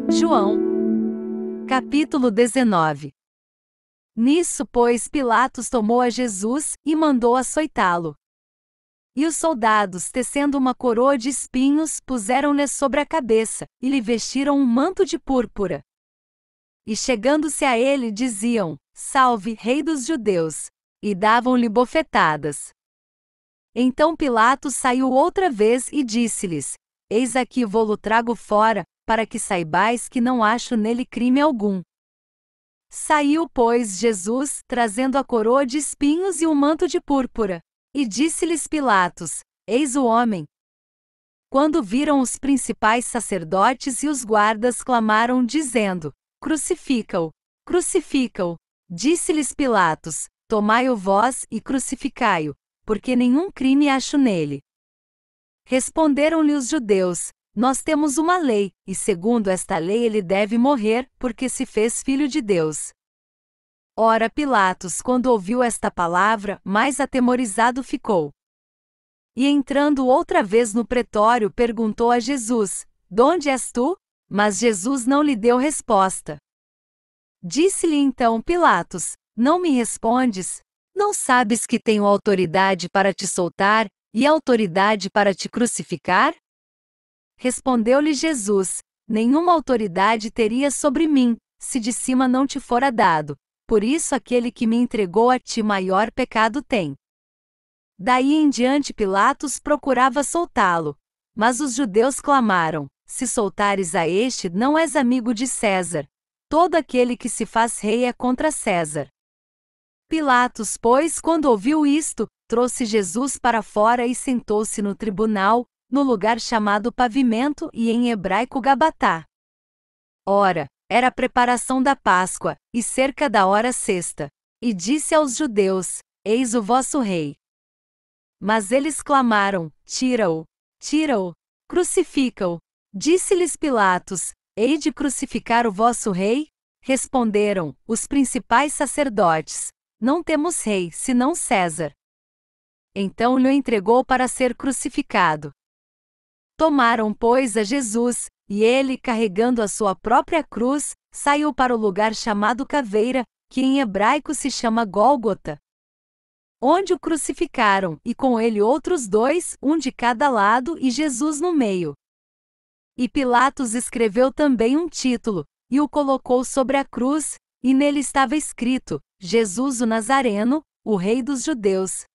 João, capítulo 19. Nisso, pois, Pilatos tomou a Jesus e mandou açoitá-lo. E os soldados, tecendo uma coroa de espinhos, puseram-lhe sobre a cabeça, e lhe vestiram um manto de púrpura. E chegando-se a ele, diziam: Salve, Rei dos Judeus! E davam-lhe bofetadas. Então Pilatos saiu outra vez e disse-lhes: Eis aqui vô-lo trago fora, para que saibais que não acho nele crime algum. Saiu, pois, Jesus, trazendo a coroa de espinhos e o manto de púrpura. E disse-lhes Pilatos: Eis o homem. Quando viram os principais sacerdotes e os guardas, clamaram, dizendo: Crucifica-o! Crucifica-o! Disse-lhes Pilatos: Tomai-o vós e crucificai-o, porque nenhum crime acho nele. Responderam-lhe os judeus: Nós temos uma lei, e segundo esta lei ele deve morrer, porque se fez filho de Deus. Ora, Pilatos, quando ouviu esta palavra, mais atemorizado ficou. E entrando outra vez no pretório, perguntou a Jesus: Donde és tu? Mas Jesus não lhe deu resposta. Disse-lhe então Pilatos: Não me respondes? Não sabes que tenho autoridade para te soltar, e autoridade para te crucificar? Respondeu-lhe Jesus: Nenhuma autoridade teria sobre mim, se de cima não te fora dado. Por isso aquele que me entregou a ti maior pecado tem. Daí em diante Pilatos procurava soltá-lo. Mas os judeus clamaram: Se soltares a este, não és amigo de César. Todo aquele que se faz rei é contra César. Pilatos, pois, quando ouviu isto, trouxe Jesus para fora e sentou-se no tribunal, no lugar chamado Pavimento e em hebraico Gabatá. Ora, era a preparação da Páscoa, e cerca da hora sexta. E disse aos judeus: Eis o vosso rei. Mas eles clamaram: Tira-o! Tira-o! Crucifica-o! Disse-lhes Pilatos: Hei de crucificar o vosso rei? Responderam os principais sacerdotes: Não temos rei, senão César. Então lhe entregou para ser crucificado. Tomaram, pois, a Jesus, e ele, carregando a sua própria cruz, saiu para o lugar chamado Caveira, que em hebraico se chama Gólgota, onde o crucificaram, e com ele outros dois, um de cada lado e Jesus no meio. E Pilatos escreveu também um título, e o colocou sobre a cruz, e nele estava escrito: Jesus o Nazareno, o Rei dos Judeus.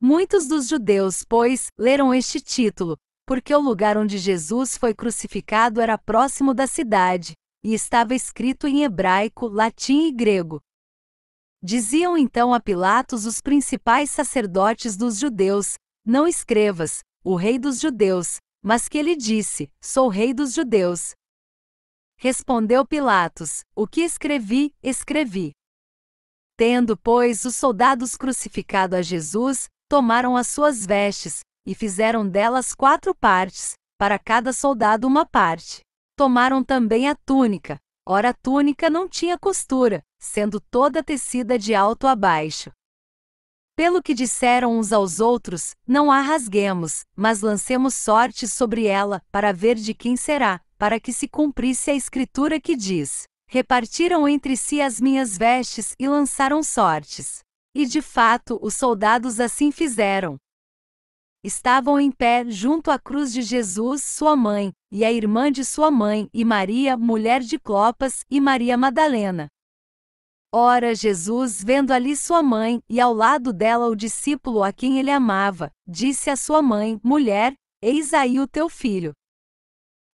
Muitos dos judeus, pois, leram este título, porque o lugar onde Jesus foi crucificado era próximo da cidade, e estava escrito em hebraico, latim e grego. Diziam então a Pilatos os principais sacerdotes dos judeus: Não escrevas, o Rei dos Judeus, mas que ele disse: Sou Rei dos Judeus. Respondeu Pilatos: O que escrevi, escrevi. Tendo, pois, os soldados crucificado a Jesus, tomaram as suas vestes, e fizeram delas 4 partes, para cada soldado uma parte. Tomaram também a túnica. Ora, a túnica não tinha costura, sendo toda tecida de alto a baixo. Pelo que disseram uns aos outros: Não a rasguemos, mas lancemos sortes sobre ela, para ver de quem será, para que se cumprisse a escritura que diz: Repartiram entre si as minhas vestes e lançaram sortes. E de fato, os soldados assim fizeram. Estavam em pé junto à cruz de Jesus sua mãe, e a irmã de sua mãe, e Maria, mulher de Clopas, e Maria Madalena. Ora, Jesus, vendo ali sua mãe, e ao lado dela o discípulo a quem ele amava, disse à sua mãe: Mulher, eis aí o teu filho.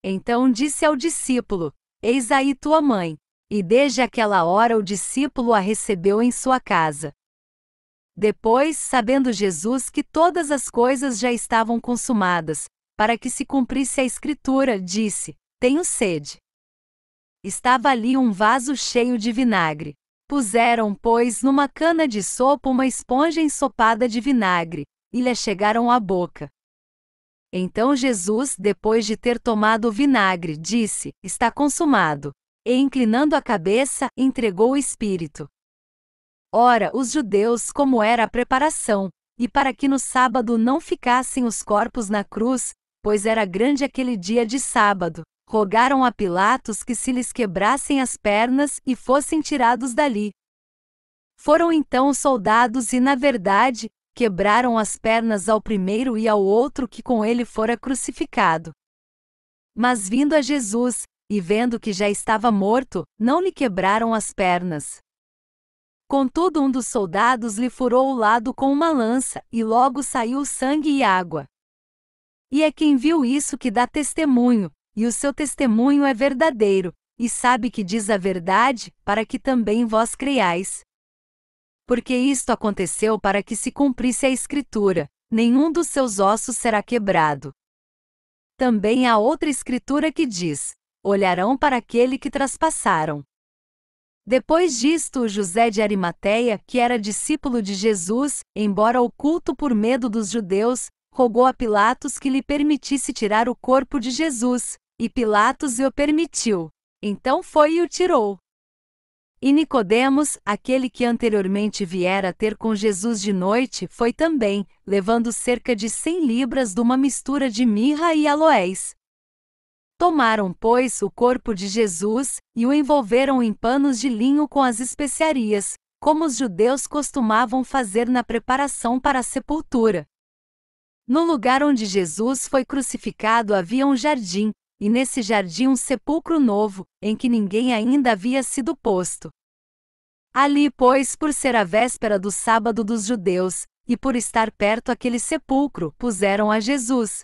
Então disse ao discípulo: Eis aí tua mãe. E desde aquela hora o discípulo a recebeu em sua casa. Depois, sabendo Jesus que todas as coisas já estavam consumadas, para que se cumprisse a escritura, disse: Tenho sede. Estava ali um vaso cheio de vinagre. Puseram, pois, numa cana de sopa uma esponja ensopada de vinagre, e lhe chegaram à boca. Então Jesus, depois de ter tomado o vinagre, disse: Está consumado. E inclinando a cabeça, entregou o espírito. Ora, os judeus, como era a preparação, e para que no sábado não ficassem os corpos na cruz, pois era grande aquele dia de sábado, rogaram a Pilatos que se lhes quebrassem as pernas e fossem tirados dali. Foram então os soldados e, na verdade, quebraram as pernas ao primeiro e ao outro que com ele fora crucificado. Mas vindo a Jesus, e vendo que já estava morto, não lhe quebraram as pernas. Contudo, um dos soldados lhe furou o lado com uma lança, e logo saiu sangue e água. E é quem viu isso que dá testemunho, e o seu testemunho é verdadeiro, e sabe que diz a verdade, para que também vós creiais. Porque isto aconteceu para que se cumprisse a Escritura: nenhum dos seus ossos será quebrado. Também há outra Escritura que diz: olharão para aquele que traspassaram. Depois disto, José de Arimateia, que era discípulo de Jesus, embora oculto por medo dos judeus, rogou a Pilatos que lhe permitisse tirar o corpo de Jesus, e Pilatos lhe o permitiu. Então foi e o tirou. E Nicodemos, aquele que anteriormente viera ter com Jesus de noite, foi também, levando cerca de 100 libras de uma mistura de mirra e aloés. Tomaram, pois, o corpo de Jesus, e o envolveram em panos de linho com as especiarias, como os judeus costumavam fazer na preparação para a sepultura. No lugar onde Jesus foi crucificado havia um jardim, e nesse jardim um sepulcro novo, em que ninguém ainda havia sido posto. Ali, pois, por ser a véspera do sábado dos judeus, e por estar perto aquele sepulcro, puseram a Jesus.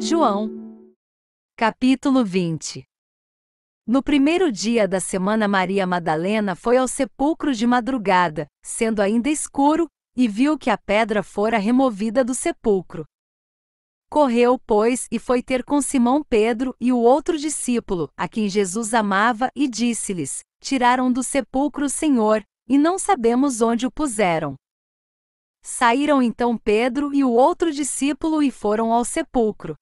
João. Capítulo 20. No primeiro dia da semana, Maria Madalena foi ao sepulcro de madrugada, sendo ainda escuro, e viu que a pedra fora removida do sepulcro. Correu, pois, e foi ter com Simão Pedro e o outro discípulo, a quem Jesus amava, e disse-lhes: tiraram do sepulcro o Senhor, e não sabemos onde o puseram. Saíram então Pedro e o outro discípulo e foram ao sepulcro.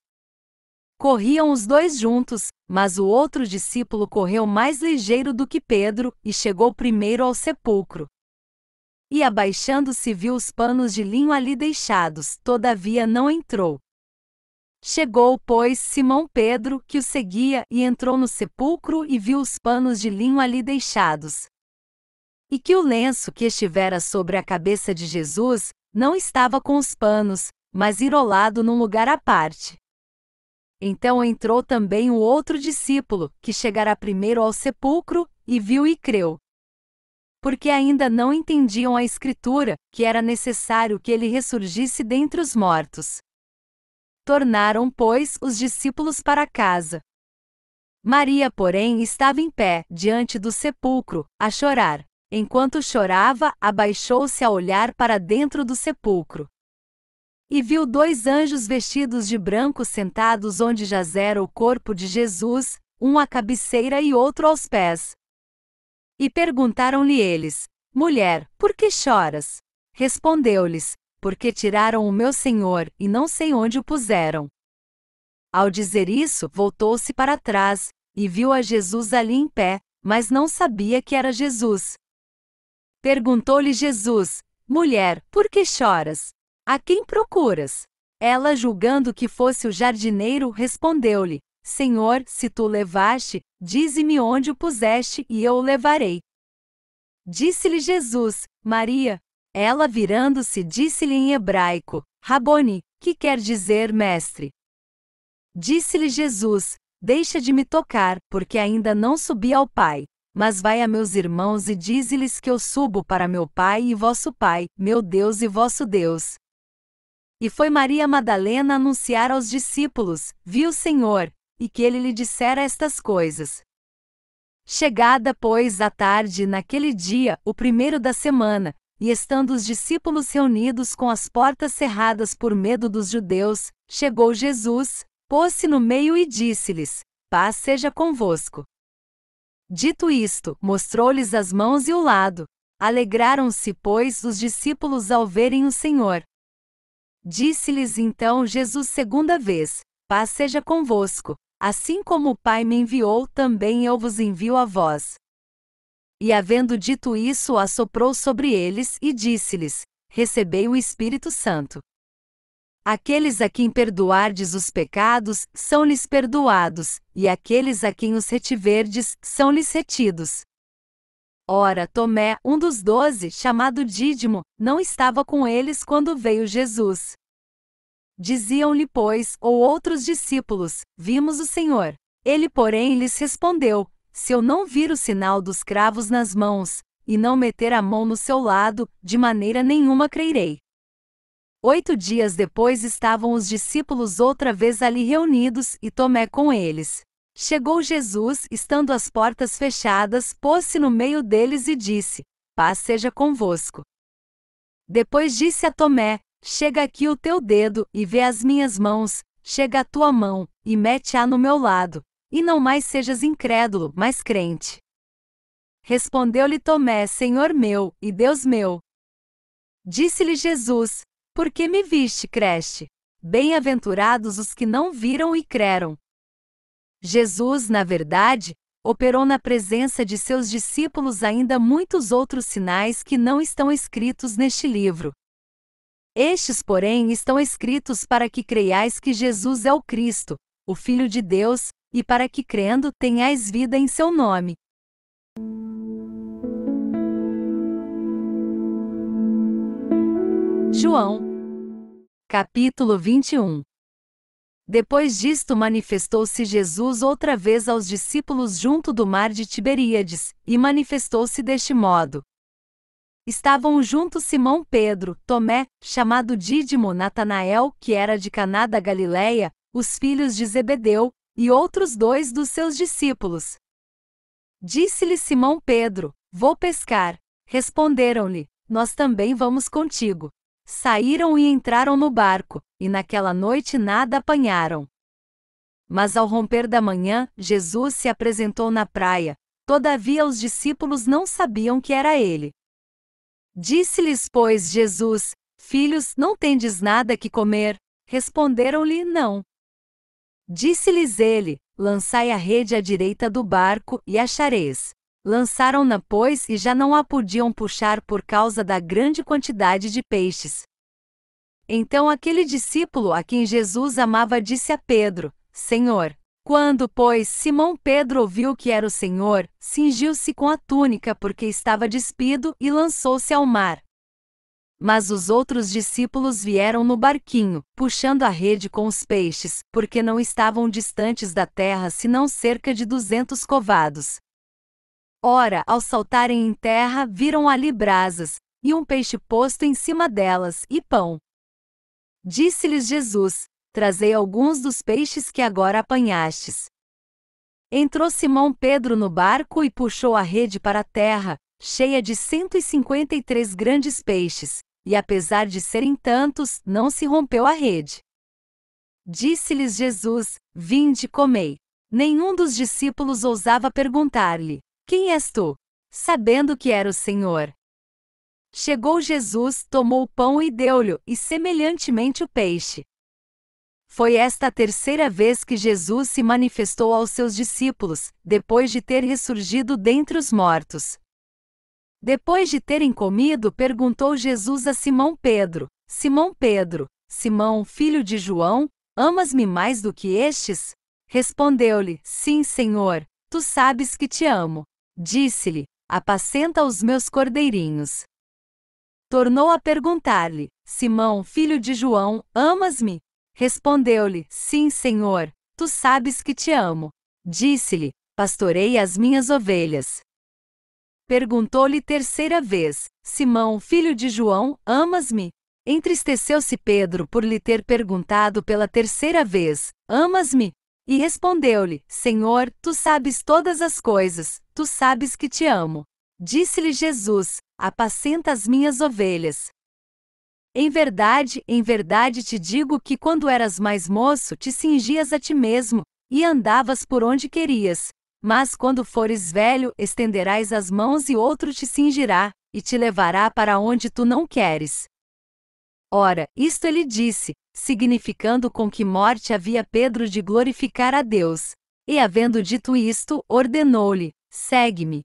Corriam os dois juntos, mas o outro discípulo correu mais ligeiro do que Pedro, e chegou primeiro ao sepulcro. E abaixando-se viu os panos de linho ali deixados, todavia não entrou. Chegou, pois, Simão Pedro, que o seguia, e entrou no sepulcro e viu os panos de linho ali deixados. E que o lenço que estivera sobre a cabeça de Jesus não estava com os panos, mas enrolado num lugar à parte. Então entrou também o outro discípulo, que chegara primeiro ao sepulcro, e viu e creu. Porque ainda não entendiam a Escritura, que era necessário que ele ressurgisse dentre os mortos. Tornaram, pois, os discípulos para casa. Maria, porém, estava em pé, diante do sepulcro, a chorar. Enquanto chorava, abaixou-se a olhar para dentro do sepulcro. E viu dois anjos vestidos de branco sentados onde jazera o corpo de Jesus, um à cabeceira e outro aos pés. E perguntaram-lhe eles: mulher, por que choras? Respondeu-lhes: porque tiraram o meu Senhor, e não sei onde o puseram. Ao dizer isso, voltou-se para trás, e viu a Jesus ali em pé, mas não sabia que era Jesus. Perguntou-lhe Jesus: mulher, por que choras? A quem procuras? Ela, julgando que fosse o jardineiro, respondeu-lhe: Senhor, se tu o levaste, dize-me onde o puseste, e eu o levarei. Disse-lhe Jesus: Maria. Ela, virando-se, disse-lhe em hebraico: Raboni, que quer dizer mestre. Disse-lhe Jesus: deixa de me tocar, porque ainda não subi ao Pai. Mas vai a meus irmãos e dize-lhes que eu subo para meu Pai e vosso Pai, meu Deus e vosso Deus. E foi Maria Madalena anunciar aos discípulos: viu o Senhor, e que ele lhe dissera estas coisas. Chegada, pois, a tarde naquele dia, o primeiro da semana, e estando os discípulos reunidos com as portas cerradas por medo dos judeus, chegou Jesus, pôs-se no meio e disse-lhes: paz seja convosco. Dito isto, mostrou-lhes as mãos e o lado. Alegraram-se, pois, os discípulos ao verem o Senhor. Disse-lhes então Jesus segunda vez: paz seja convosco. Assim como o Pai me enviou, também eu vos envio a vós. E havendo dito isso, assoprou sobre eles, e disse-lhes: recebei o Espírito Santo. Aqueles a quem perdoardes os pecados, são-lhes perdoados, e aqueles a quem os retiverdes, são-lhes retidos. Ora, Tomé, um dos 12, chamado Dídimo, não estava com eles quando veio Jesus. Diziam-lhe, pois, ou outros discípulos, vimos o Senhor. Ele, porém, lhes respondeu, se eu não vir o sinal dos cravos nas mãos, e não meter a mão no seu lado, de maneira nenhuma crerei. 8 dias depois estavam os discípulos outra vez ali reunidos, e Tomé com eles. Chegou Jesus, estando as portas fechadas, pôs-se no meio deles e disse, paz seja convosco. Depois disse a Tomé, chega aqui o teu dedo, e vê as minhas mãos, chega a tua mão, e mete-a no meu lado, e não mais sejas incrédulo, mas crente. Respondeu-lhe Tomé, Senhor meu, e Deus meu. Disse-lhe Jesus, por que me viste, creste? Bem-aventurados os que não viram e creram. Jesus, na verdade, operou na presença de seus discípulos ainda muitos outros sinais que não estão escritos neste livro. Estes, porém, estão escritos para que creiais que Jesus é o Cristo, o Filho de Deus, e para que crendo tenhais vida em seu nome. João, capítulo 21. Depois disto manifestou-se Jesus outra vez aos discípulos junto do mar de Tiberíades, e manifestou-se deste modo. Estavam juntos Simão Pedro, Tomé, chamado Dídimo, Natanael, que era de Caná da Galileia, os filhos de Zebedeu, e outros 2 dos seus discípulos. Disse-lhe Simão Pedro, vou pescar. Responderam-lhe, nós também vamos contigo. Saíram e entraram no barco, e naquela noite nada apanharam. Mas ao romper da manhã, Jesus se apresentou na praia, todavia os discípulos não sabiam que era ele. Disse-lhes, pois, Jesus, filhos, não tendes nada que comer? Responderam-lhe, não. Disse-lhes ele, lançai a rede à direita do barco, e achareis. Lançaram-na, pois, e já não a podiam puxar por causa da grande quantidade de peixes. Então aquele discípulo a quem Jesus amava disse a Pedro, Senhor. Quando, pois, Simão Pedro ouviu que era o Senhor, cingiu-se com a túnica porque estava despido e lançou-se ao mar. Mas os outros discípulos vieram no barquinho, puxando a rede com os peixes, porque não estavam distantes da terra senão cerca de 200 covados. Ora, ao saltarem em terra, viram ali brasas, e um peixe posto em cima delas, e pão. Disse-lhes Jesus, trazei alguns dos peixes que agora apanhastes. Entrou Simão Pedro no barco e puxou a rede para a terra, cheia de 153 grandes peixes, e apesar de serem tantos, não se rompeu a rede. Disse-lhes Jesus, vinde, comei. Nenhum dos discípulos ousava perguntar-lhe, quem és tu? Sabendo que era o Senhor. Chegou Jesus, tomou o pão e deu-lhe, e semelhantemente o peixe. Foi esta a terceira vez que Jesus se manifestou aos seus discípulos, depois de ter ressurgido dentre os mortos. Depois de terem comido, perguntou Jesus a Simão Pedro, Simão, filho de João, amas-me mais do que estes? Respondeu-lhe, sim, Senhor, tu sabes que te amo. Disse-lhe, apacenta os meus cordeirinhos. Tornou a perguntar-lhe, Simão, filho de João, amas-me? Respondeu-lhe, sim, Senhor, tu sabes que te amo. Disse-lhe, pastorei as minhas ovelhas. Perguntou-lhe terceira vez, Simão, filho de João, amas-me? Entristeceu-se Pedro por lhe ter perguntado pela terceira vez, amas-me? E respondeu-lhe, Senhor, tu sabes todas as coisas, tu sabes que te amo. Disse-lhe Jesus, apacenta as minhas ovelhas. Em verdade te digo que quando eras mais moço te cingias a ti mesmo, e andavas por onde querias. Mas quando fores velho, estenderás as mãos e outro te cingirá, e te levará para onde tu não queres. Ora, isto ele disse, significando com que morte havia Pedro de glorificar a Deus. E havendo dito isto, ordenou-lhe, segue-me.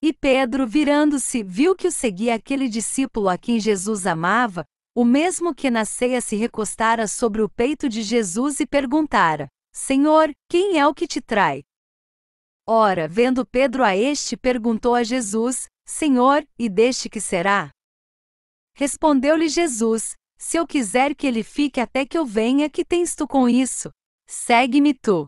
E Pedro, virando-se, viu que o seguia aquele discípulo a quem Jesus amava, o mesmo que na ceia se recostara sobre o peito de Jesus e perguntara: Senhor, quem é o que te trai? Ora, vendo Pedro a este, perguntou a Jesus: Senhor, e deste que será? Respondeu-lhe Jesus: Se eu quiser que ele fique até que eu venha, que tens tu com isso? Segue-me tu.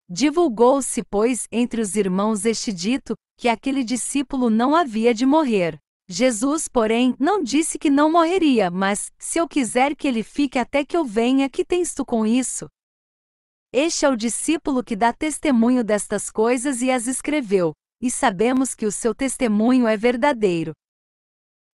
Divulgou-se, pois, entre os irmãos este dito, que aquele discípulo não havia de morrer. Jesus, porém, não disse que não morreria, mas, se eu quiser que ele fique até que eu venha, que tens tu com isso? Este é o discípulo que dá testemunho destas coisas e as escreveu, e sabemos que o seu testemunho é verdadeiro.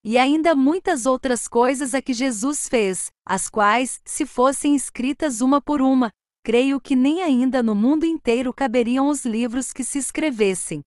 E ainda muitas outras coisas a que Jesus fez, as quais, se fossem escritas uma por uma, creio que nem ainda no mundo inteiro caberiam os livros que se escrevessem.